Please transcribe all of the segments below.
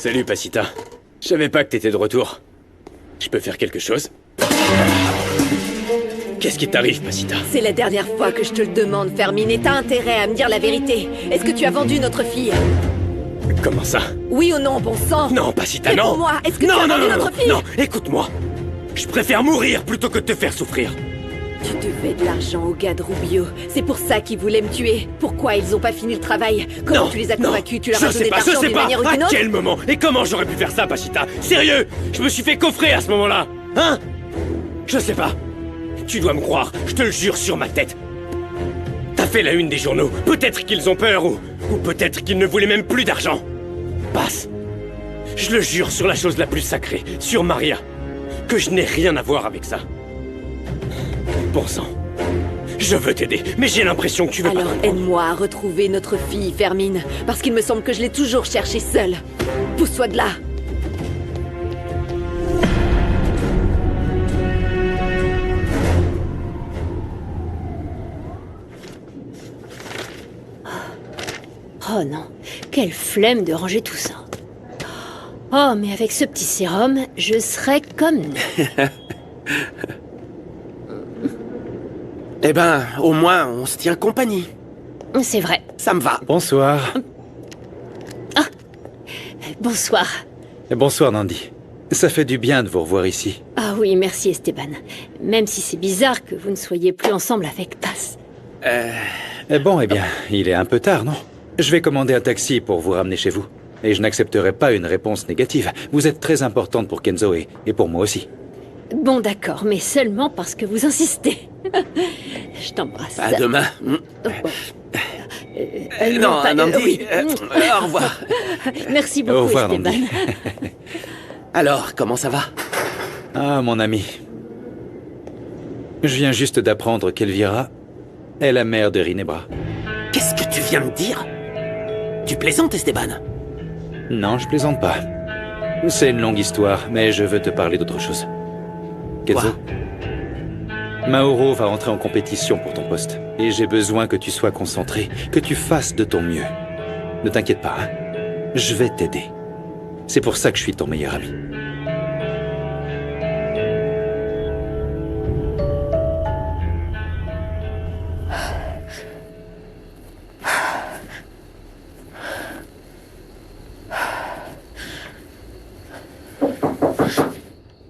Salut, Pacita. Je savais pas que t'étais de retour. Je peux faire quelque chose? Qu'est-ce qui t'arrive, Pacita? C'est la dernière fois que je te le demande, Fermine, et t'as intérêt à me dire la vérité. Est-ce que tu as vendu notre fille? Comment ça? Oui ou non, bon sang? Non, Pacita, non! Réponds-moi, est-ce que tu as vendu notre fille? Non, écoute-moi! Je préfère mourir plutôt que de te faire souffrir. Tu devais de l'argent au gars de Rubio. C'est pour ça qu'ils voulaient me tuer. Pourquoi ils ont pas fini le travail? Comment tu les as convaincus? Tu leur as donné de l'argent d'une manière ou d'une À autre? quel moment? Et comment j'aurais pu faire ça, Pacita? Sérieux? Je me suis fait coffrer à ce moment-là. Hein? Je sais pas. Tu dois me croire, je te le jure sur ma tête. T'as fait la une des journaux. Peut-être qu'ils ont peur ou peut-être qu'ils ne voulaient même plus d'argent. Passe. Je le jure sur la chose la plus sacrée, sur Maria, que je n'ai rien à voir avec ça. Bon sang. Je veux t'aider, mais j'ai l'impression que tu veux pas Alors comprendre. aide-moi à retrouver notre fille, Fermine. Parce qu'il me semble que je l'ai toujours cherchée seule. Pousse-toi de là. Oh non, quelle flemme de ranger tout ça. Oh, mais avec ce petit sérum, je serais comme... Eh ben, au moins, on se tient compagnie. C'est vrai. Ça me va. Bonsoir. Bonsoir. Bonsoir, Nandi. Ça fait du bien de vous revoir ici. Ah oui, merci Esteban. Même si c'est bizarre que vous ne soyez plus ensemble avec Paz. Bon, eh bien, il est un peu tard, non? Je vais commander un taxi pour vous ramener chez vous. Et je n'accepterai pas une réponse négative. Vous êtes très importante pour Kenzo et pour moi aussi. Bon, d'accord, mais seulement parce que vous insistez. Je t'embrasse. À demain. Non, pas- Nandi. oui. Au revoir. Merci beaucoup, Au revoir, Esteban. Nandi. Alors, comment ça va? Ah, mon ami. Je viens juste d'apprendre qu'Elvira est la mère de Rinebra. Qu'est-ce que tu viens de dire? Tu plaisantes, Esteban? Non, je plaisante pas. C'est une longue histoire, mais je veux te parler d'autre chose. Kenzo, Mauro va entrer en compétition pour ton poste. Et j'ai besoin que tu sois concentré, que tu fasses de ton mieux. Ne t'inquiète pas, hein. Je vais t'aider. C'est pour ça que je suis ton meilleur ami.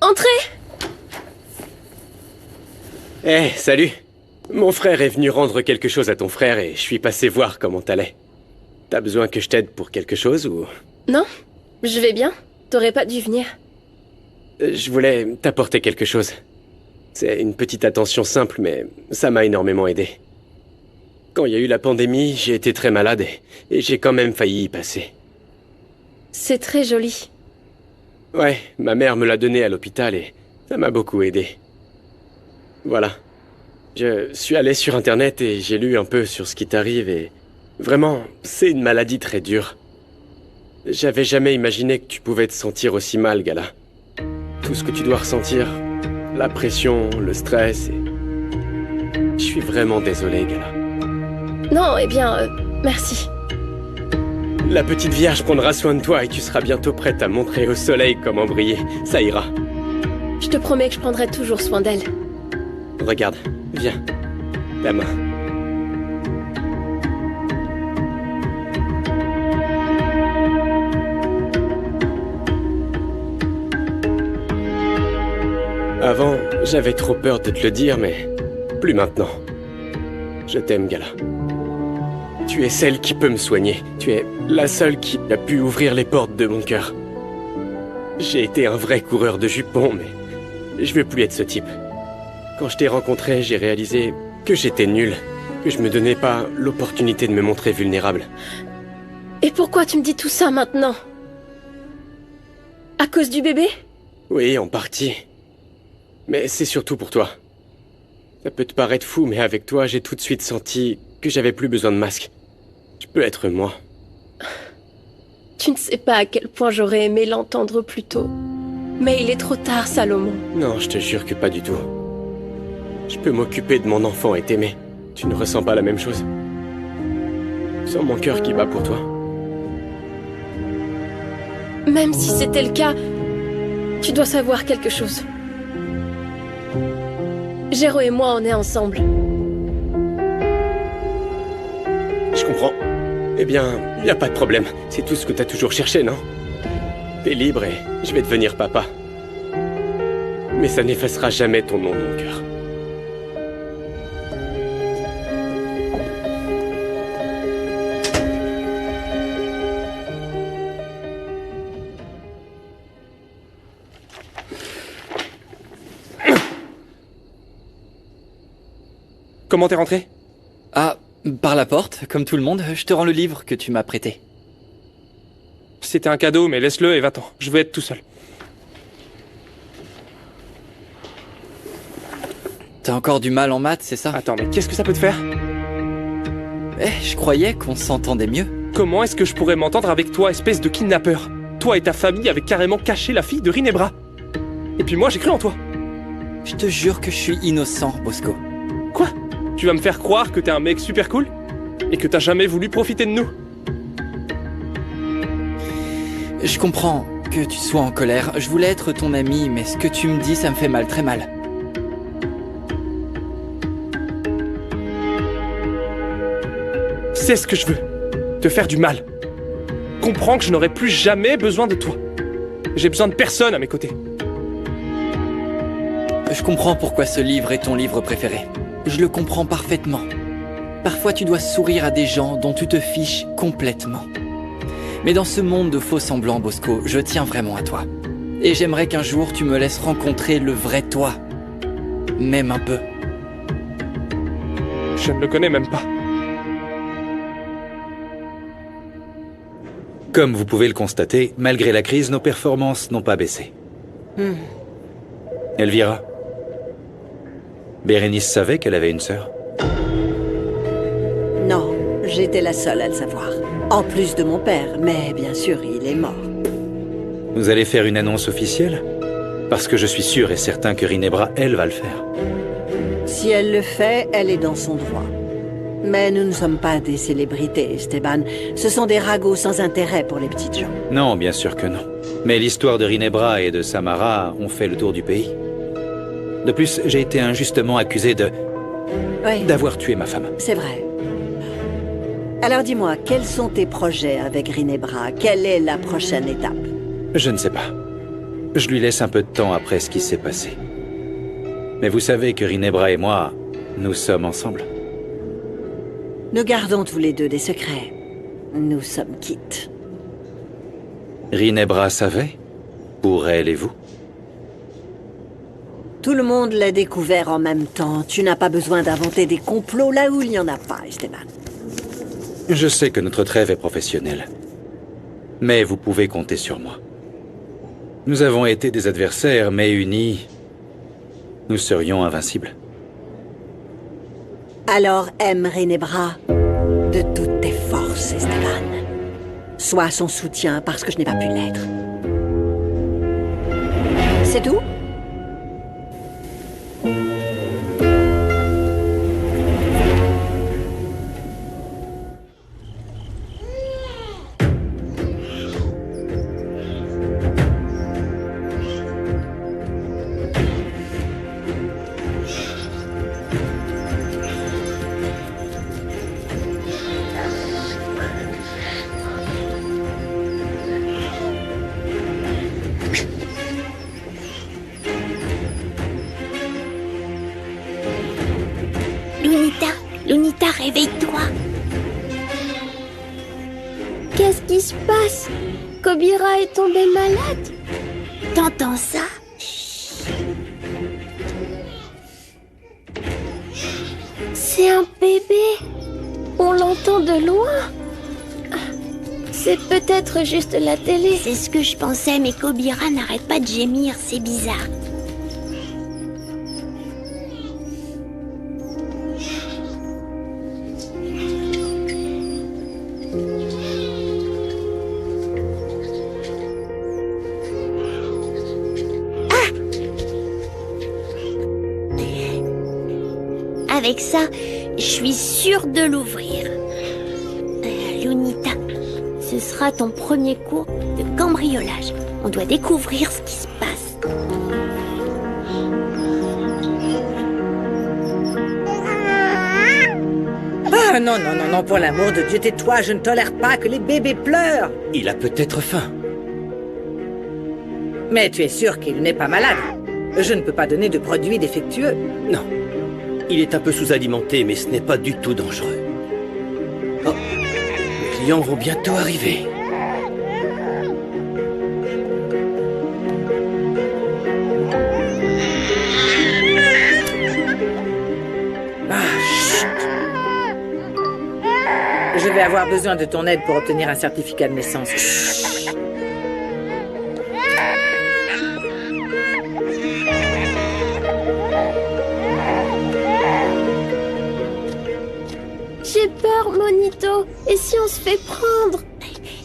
Entrez! Eh, salut! Mon frère est venu rendre quelque chose à ton frère et je suis passé voir comment t'allais. T'as besoin que je t'aide pour quelque chose ou... Non, je vais bien. T'aurais pas dû venir. Je voulais t'apporter quelque chose. C'est une petite attention simple, mais ça m'a énormément aidé. Quand il y a eu la pandémie, j'ai été très malade et j'ai quand même failli y passer. C'est très joli. Ouais, ma mère me l'a donné à l'hôpital et ça m'a beaucoup aidé. Voilà. Je suis allé sur Internet et j'ai lu un peu sur ce qui t'arrive et... Vraiment, c'est une maladie très dure. J'avais jamais imaginé que tu pouvais te sentir aussi mal, Gala. Tout ce que tu dois ressentir, la pression, le stress et... Je suis vraiment désolé, Gala. Non, eh bien, merci. La petite Vierge prendra soin de toi et tu seras bientôt prête à montrer au soleil comment briller. Ça ira. Je te promets que je prendrai toujours soin d'elle. Regarde, viens. La main. Avant, j'avais trop peur de te le dire, mais plus maintenant. Je t'aime, Gala. Tu es celle qui peut me soigner. Tu es la seule qui a pu ouvrir les portes de mon cœur. J'ai été un vrai coureur de jupons, mais je veux plus être ce type. Quand je t'ai rencontré, j'ai réalisé que j'étais nul, que je me donnais pas l'opportunité de me montrer vulnérable. Et pourquoi tu me dis tout ça maintenant? À cause du bébé? Oui, en partie. Mais c'est surtout pour toi. Ça peut te paraître fou, mais avec toi, j'ai tout de suite senti que j'avais plus besoin de masque. Je peux être moi. Tu ne sais pas à quel point j'aurais aimé l'entendre plus tôt. Mais il est trop tard, Salomon. Non, je te jure que pas du tout. Je peux m'occuper de mon enfant et t'aimer. Tu ne ressens pas la même chose? Sans mon cœur qui bat pour toi. Même si c'était le cas, tu dois savoir quelque chose. Géro et moi, on est ensemble. Je comprends. Eh bien, y a pas de problème. C'est tout ce que t'as toujours cherché, non? T'es libre et je vais devenir papa. Mais ça n'effacera jamais ton nom de mon cœur. Comment t'es rentré? Ah, par la porte, comme tout le monde, je te rends le livre que tu m'as prêté. C'était un cadeau, mais laisse-le et va-t'en. Je veux être tout seul. T'as encore du mal en maths, c'est ça? Attends, mais qu'est-ce que ça peut te faire? Je croyais qu'on s'entendait mieux. Comment est-ce que je pourrais m'entendre avec toi, espèce de kidnappeur? Toi et ta famille avez carrément caché la fille de Rinebra. Et puis moi, j'ai cru en toi. Je te jure que je suis innocent, Bosco. Quoi? Tu vas me faire croire que t'es un mec super cool? Et que t'as jamais voulu profiter de nous? Je comprends que tu sois en colère. Je voulais être ton ami, mais ce que tu me dis, ça me fait mal, très mal. C'est ce que je veux. Te faire du mal. Comprends que je n'aurai plus jamais besoin de toi. J'ai besoin de personne à mes côtés. Je comprends pourquoi ce livre est ton livre préféré. Je le comprends parfaitement. Parfois tu dois sourire à des gens dont tu te fiches complètement. Mais dans ce monde de faux semblants, Bosco, je tiens vraiment à toi. Et j'aimerais qu'un jour tu me laisses rencontrer le vrai toi. Même un peu. Je ne le connais même pas. Comme vous pouvez le constater, malgré la crise, nos performances n'ont pas baissé. Elvira, Bérénice savait qu'elle avait une sœur? Non, j'étais la seule à le savoir. En plus de mon père, mais bien sûr, il est mort. Vous allez faire une annonce officielle? Parce que je suis sûr et certain que Rinebra, elle, va le faire. Si elle le fait, elle est dans son droit. Mais nous ne sommes pas des célébrités, Esteban. Ce sont des ragots sans intérêt pour les petites gens. Non, bien sûr que non. Mais l'histoire de Rinebra et de Samara ont fait le tour du pays. De plus, j'ai été injustement accusé Oui, d'avoir tué ma femme. c'est vrai. Alors dis-moi, quels sont tes projets avec Rinebra? Quelle est la prochaine étape? Je ne sais pas. Je lui laisse un peu de temps après ce qui s'est passé. Mais vous savez que Rinebra et moi, nous sommes ensemble. Nous gardons tous les deux des secrets. Nous sommes quittes. Rinebra savait? Pour elle et vous? Tout le monde l'a découvert en même temps. Tu n'as pas besoin d'inventer des complots là où il n'y en a pas, Esteban. Je sais que notre trêve est professionnelle. Mais vous pouvez compter sur moi. Nous avons été des adversaires, mais unis, nous serions invincibles. Alors aime Rinebra de toutes tes forces, Esteban. Sois son soutien parce que je n'ai pas pu l'être. C'est tout? Lunita, réveille-toi. Qu'est-ce qui se passe? Kobira est tombée malade? T'entends ça? C'est un bébé. On l'entend de loin. C'est peut-être juste la télé. C'est ce que je pensais, mais Kobira n'arrête pas de gémir, c'est bizarre. Avec ça, je suis sûre de l'ouvrir. Lunita, Ce sera ton premier cours de cambriolage. On doit découvrir ce qui se passe. Ah non, non, non, non, pour l'amour de Dieu, tais-toi, je ne tolère pas que les bébés pleurent. Il a peut-être faim. Mais tu es sûr qu'il n'est pas malade? Je ne peux pas donner de produits défectueux. Non. Il est un peu sous-alimenté, mais ce n'est pas du tout dangereux. Oh, les clients vont bientôt arriver. Je vais avoir besoin de ton aide pour obtenir un certificat de naissance. J'ai peur, Monito. Et si on se fait prendre?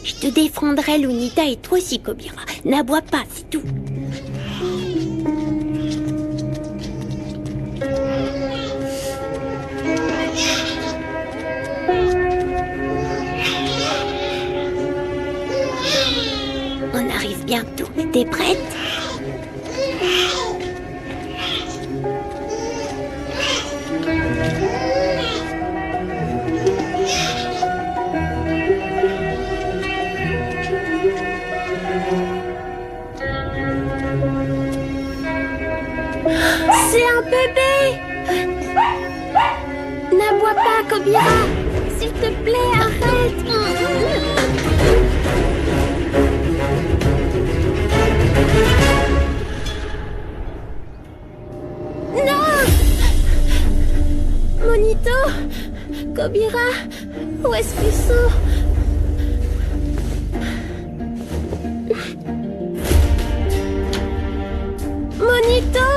Je te défendrai, Lunita, et toi aussi, Kobira. N'aboie pas, c'est tout. On arrive bientôt. T'es prête? C'est un bébé! N'aboie pas, Kobira! S'il te plaît, arrête! Non! Monito! Kobira! Où est-ce qu'ils sont? Monito!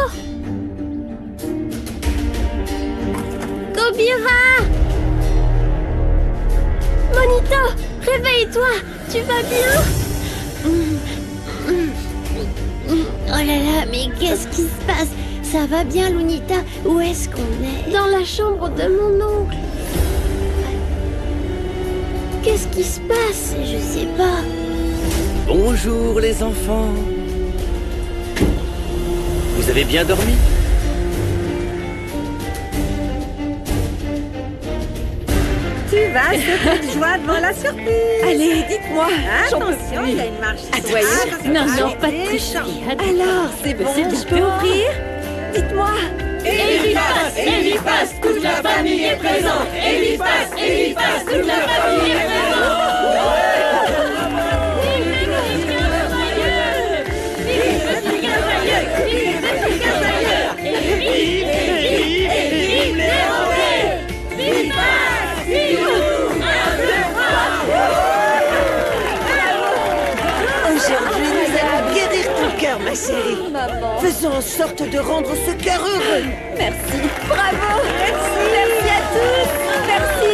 Kobira! Monito! Réveille-toi! Tu vas bien? Oh là là, mais qu'est-ce qui se passe? Ça va bien, Lunita? Où est-ce qu'on est? Dans la chambre de mon oncle. Qu'est-ce qui se passe? Je sais pas. Bonjour les enfants. Vous avez bien dormi? Tu vas sauter de joie devant la surprise. Allez, dites-moi. Attention, il y a une marche. Non, non, pas de tricherie. Alors, c'est bon, je peux ouvrir? Dites-moi. Eliphas, toute la famille est présente. Eliphas, toute la famille est Aujourd'hui, nous allons guérir ton cœur, ma chérie. Maman. Faisons en sorte de rendre ce cœur heureux. Merci. Bravo. Merci. Merci à tous. Merci.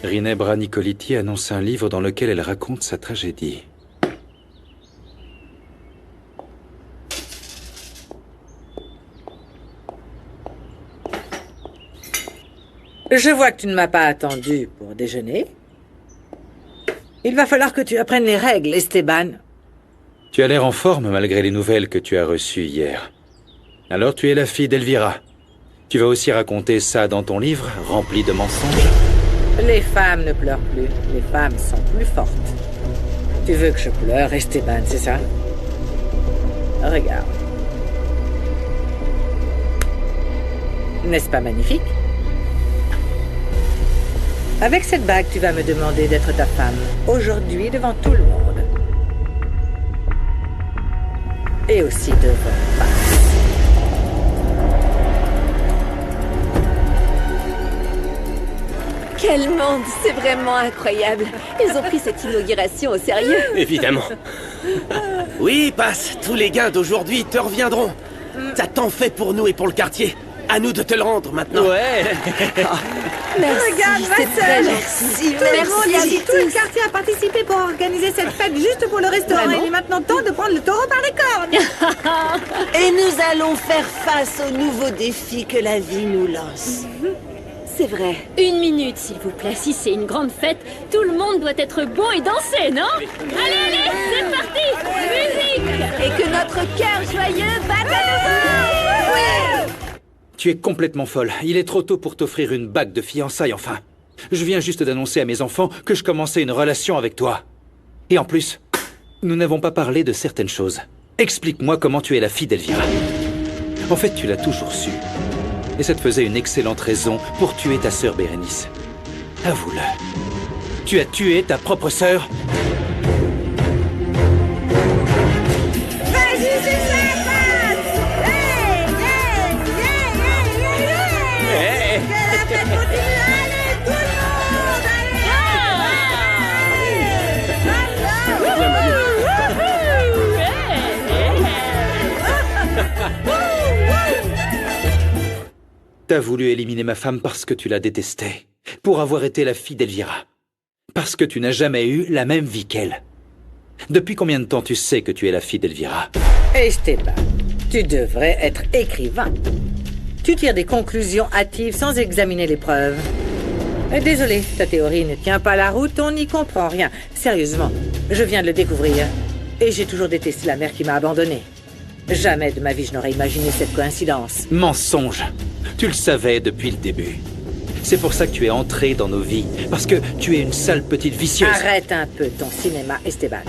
Rinebra Nicoliti annonce un livre dans lequel elle raconte sa tragédie. Je vois que tu ne m'as pas attendu pour déjeuner. Il va falloir que tu apprennes les règles, Esteban. Tu as l'air en forme malgré les nouvelles que tu as reçues hier. Alors tu es la fille d'Elvira. Tu vas aussi raconter ça dans ton livre, rempli de mensonges? Les femmes ne pleurent plus. Les femmes sont plus fortes. Tu veux que je pleure, Esteban, c'est ça? Regarde. N'est-ce pas magnifique? Avec cette bague, tu vas me demander d'être ta femme, aujourd'hui devant tout le monde. Et aussi devant Pax. Quel monde, c'est vraiment incroyable. Ils ont pris cette inauguration au sérieux. Évidemment. Oui, passe. Tous les gains d'aujourd'hui te reviendront. T'as tant fait pour nous et pour le quartier. À nous de te le rendre maintenant. Ouais. Merci, Regarde, ma c'est très sœur. gentil. Tout le monde Merci. ici, tout le quartier a participé pour organiser cette fête juste pour le restaurant. Vraiment? Il est maintenant temps de prendre le taureau par les cornes. Et nous allons faire face aux nouveaux défis que la vie nous lance. c'est vrai. 1 minute, s'il vous plaît. Si c'est une grande fête, tout le monde doit être beau et danser, non? Allez, c'est parti! Musique! Et que notre cœur joyeux batte à nouveau! Oui! Tu es complètement folle. Il est trop tôt pour t'offrir une bague de fiançailles, enfin. Je viens juste d'annoncer à mes enfants que je commençais une relation avec toi. Et en plus, nous n'avons pas parlé de certaines choses. Explique-moi comment tu es la fille d'Elvira. En fait, tu l'as toujours su. Et ça te faisait une excellente raison pour tuer ta sœur Bérénice. Avoue-le. Tu as tué ta propre sœur. Vas-y, c'est ça, Pat! Hey, yeah, yeah, yeah, yeah, yeah! Que la fête continue! Allez, tout le monde! T'as voulu éliminer ma femme parce que tu la détestais. Pour avoir été la fille d'Elvira. Parce que tu n'as jamais eu la même vie qu'elle. Depuis combien de temps tu sais que tu es la fille d'Elvira? Esteban, tu devrais être écrivain. Tu tires des conclusions hâtives sans examiner les preuves. Désolé, ta théorie ne tient pas la route, on n'y comprend rien. Sérieusement, je viens de le découvrir. Et j'ai toujours détesté la mère qui m'a abandonné. Jamais de ma vie je n'aurais imaginé cette coïncidence. Mensonge. Tu le savais depuis le début. C'est pour ça que tu es entré dans nos vies. Parce que tu es une sale petite vicieuse. Arrête un peu ton cinéma, Esteban.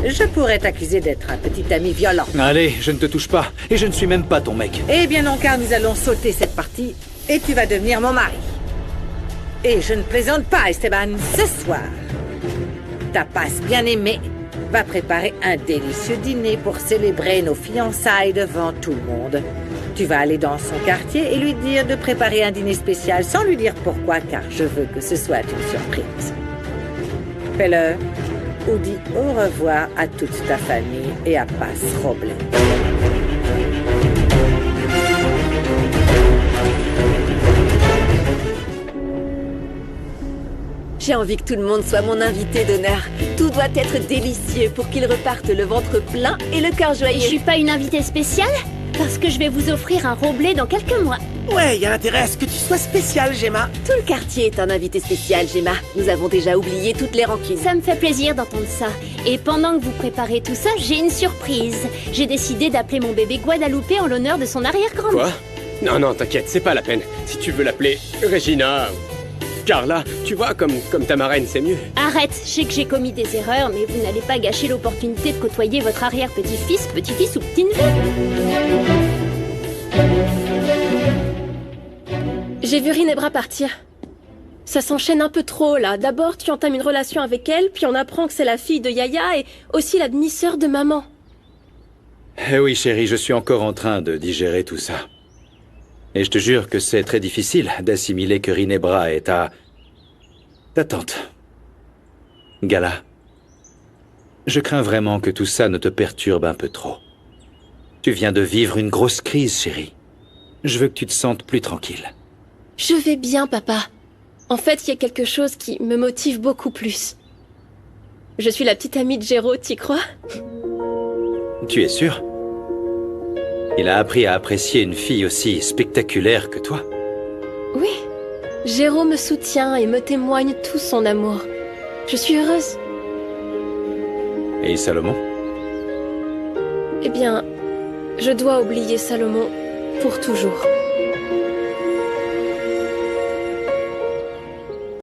Je pourrais t'accuser d'être un petit ami violent. Allez, je ne te touche pas. Et je ne suis même pas ton mec. Eh bien non, car nous allons sauter cette partie et tu vas devenir mon mari. Et je ne plaisante pas, Esteban. Ce soir, ta passe bien-aimée va préparer un délicieux dîner pour célébrer nos fiançailles devant tout le monde. Tu vas aller dans son quartier et lui dire de préparer un dîner spécial sans lui dire pourquoi, car je veux que ce soit une surprise. Fais-le ou dis au revoir à toute ta famille et à Paz Robles. J'ai envie que tout le monde soit mon invité d'honneur. Tout doit être délicieux pour qu'il reparte le ventre plein et le cœur joyeux. Et je suis pas une invitée spéciale? Parce que je vais vous offrir un Roblet dans quelques mois. Ouais, y a intérêt à ce que tu sois spécial, Gemma. Tout le quartier est un invité spécial, Gemma. Nous avons déjà oublié toutes les rancunes. Ça me fait plaisir d'entendre ça. Et pendant que vous préparez tout ça, j'ai une surprise. J'ai décidé d'appeler mon bébé Guadalupe en l'honneur de son arrière-grand-mère. Quoi? Non, t'inquiète, c'est pas la peine. Si tu veux l'appeler Regina ou Carla, tu vois, comme ta marraine, c'est mieux. Arrête, je sais que j'ai commis des erreurs, mais vous n'allez pas gâcher l'opportunité de côtoyer votre arrière-petit-fils, petit-fils ou petite-fille. J'ai vu Ginebra partir. Ça s'enchaîne un peu trop, là. D'abord, tu entames une relation avec elle, puis on apprend que c'est la fille de Yaya et aussi la demi-sœur de maman. Eh oui, chérie, je suis encore en train de digérer tout ça. Et je te jure que c'est très difficile d'assimiler que Ginebra est ta tante. Gala, je crains vraiment que tout ça ne te perturbe un peu trop. Tu viens de vivre une grosse crise, chérie. Je veux que tu te sentes plus tranquille. Je vais bien, papa. En fait, il y a quelque chose qui me motive beaucoup plus. Je suis la petite amie de Géraud, t'y crois? Tu es sûr? Il a appris à apprécier une fille aussi spectaculaire que toi. Oui. Géraud me soutient et me témoigne tout son amour. Je suis heureuse. Et Salomon? Eh bien, je dois oublier Salomon pour toujours.